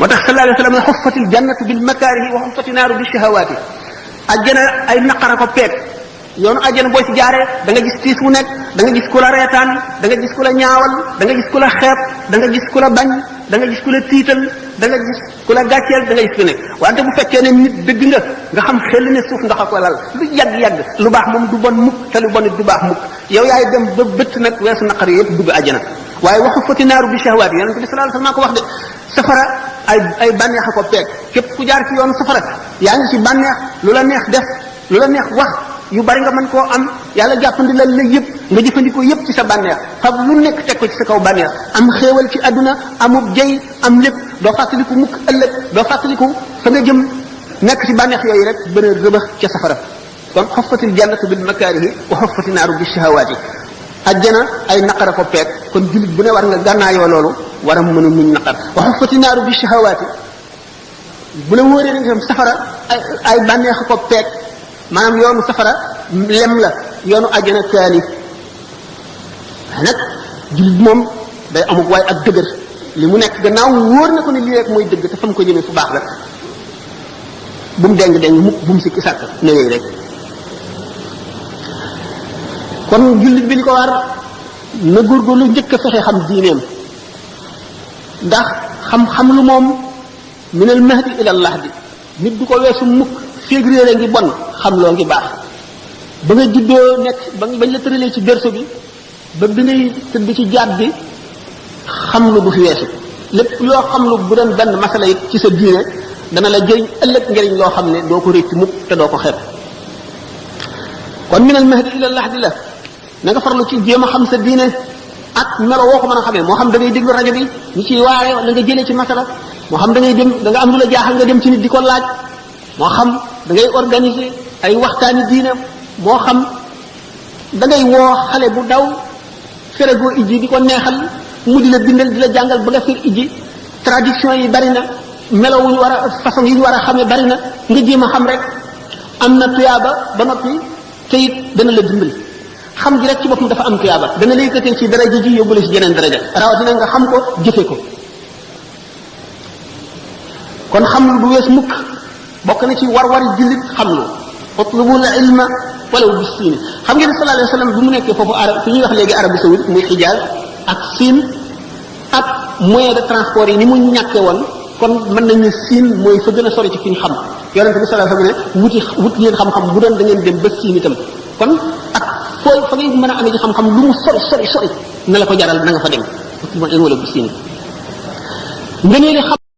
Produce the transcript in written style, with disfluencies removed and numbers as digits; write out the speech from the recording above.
moo tax sallallahu alayhi wa sallam xuffatil jannatu bil makaarihi wa xuffati naaru bi shahawaati ajjana ay naqara ko peeg yoonu ajjana boo ci jaaree da nga gis tiis wu nekk da nga gis ku la reetaan da nga gis ku la ñaawal da nga gis ku la xeeb da nga gis ku la bañ da nga gis ku la tiital da nga gis ku la gàcceel da nga gis ku nekk wante bu fekkee ne nit dëgg nga xam xel ne suuf ndox ak lal lu yàgg-yàgg lu baax moom du bon mukk te lu bon it du baax mukk yow yaay dem ba bëtt nag weesu naqar yi yëpp dugg ajjana waaye waxu fati naaru bi shahwaat yonent bi sallallahu alayhi wasallam ko wax de safara ay bànneex a ko peeg képp ku jaar ci yoonu safara yaa ngi ci bànneex lu la neex def lu la neex wax yu bari nga mën koo am yàlla jàppandi la yëpp nga jëfandikoo yëpp ci sa bànneex fab lu nekk teg ko ci sa kaw bànneex am xéewal ci àdduna amub jëy am lépp doo fàttaliku mukk ëllëg doo fàttaliku fa nga jëm nekk ci bànneex yooyu rek bën a rëbax ca safara kon xoffatil jannatu bil makaarihi wa xoffati naaru bi shahawaati ajjana ay naqara ko peeg kon jullit bu ne war nga gànnaayoo loolu war a mën a muñ naqar wa xoffati naaru bi shahawaati bu la wóoree ne itam safara ay bànneex ko peeg maanaam yoonu safara lem la yoonu ajjana kaani nag jullit moom day amuk waaye ak dëgër li mu nekk gannaaw wóor na ko ne lii rek mooy dëgg te fa mu ko jëmee fu baax la bu mu deng mukk bu mu sikki sàkk ne yooyu rek kon jullit bi li ko war na góorgóorlu njëkk a fexe xam diineem ndax xam-xam lu moom minal mahdi ilal lahdi nit du ko weesu mukk féeg réere ngi bon xam loo ngi baax ba nga juddoo nekk bañ la tëralee ci berceau bi ba bi ngay tëdd ci jaat bi xam lu du fi weesu lépp loo xam lu bu doon benn masala it ci sa diine dana la jëriñ ëllëg njëriñ loo xam ne doo ko récc mukk te doo ko xeeb kon minal mahdi ilal lahdi la na nga farlu ci jéem a xam sa diine ak melo woo ko mën a xamee moo xam da ngay déglu rajo bi ñu ciy waare wala nga jëlee ci masala moo xam da ngay dem da nga am lu la jaaxal nga dem ci nit di ko laaj moo xam da ngay organiser ay waxtaani diine moo xam da ngay woo xale bu daw ferego ijji di ko neexal mu di la bindal di la jàngal ba nga fer ijji traduction yi bari na melo wu ñu war a façon yi ñu war a xamee bari na nga jéem a xam rek am na tuyaaba ba noppi te it dana la dimbali xam gi rek ci boppam dafa am tuyaaba dana la yëkkatee ci daraja ji yóbbu la ci jeneen daraja rawatina nga xam ko jëfe ko kon xam lu du wees mukk bokk na ci war-wari jullit xam lu utlubul ilma walaw bis siin xam ngeen sallallahu alayhi wa sallam bi mu nekkee foofu arab fi ñuy wax léegi Arabie saoudite muy Hijaz ak Siin ak moyen de transport yi ni mu ñàkkee woon kon mën nañu Siin mooy fa gën a sori ci fi ñu xam yonente bi sallallahu alayhi wa sallam ne wut ngeen xam-xam bu doon da ngeen dem ba Siin itam kon ak fooy fa ngay mën a amee ci xam-xam lu mu sori na la ko jaral na nga fa dem utlubul ilma walaw bis siin nga ne xam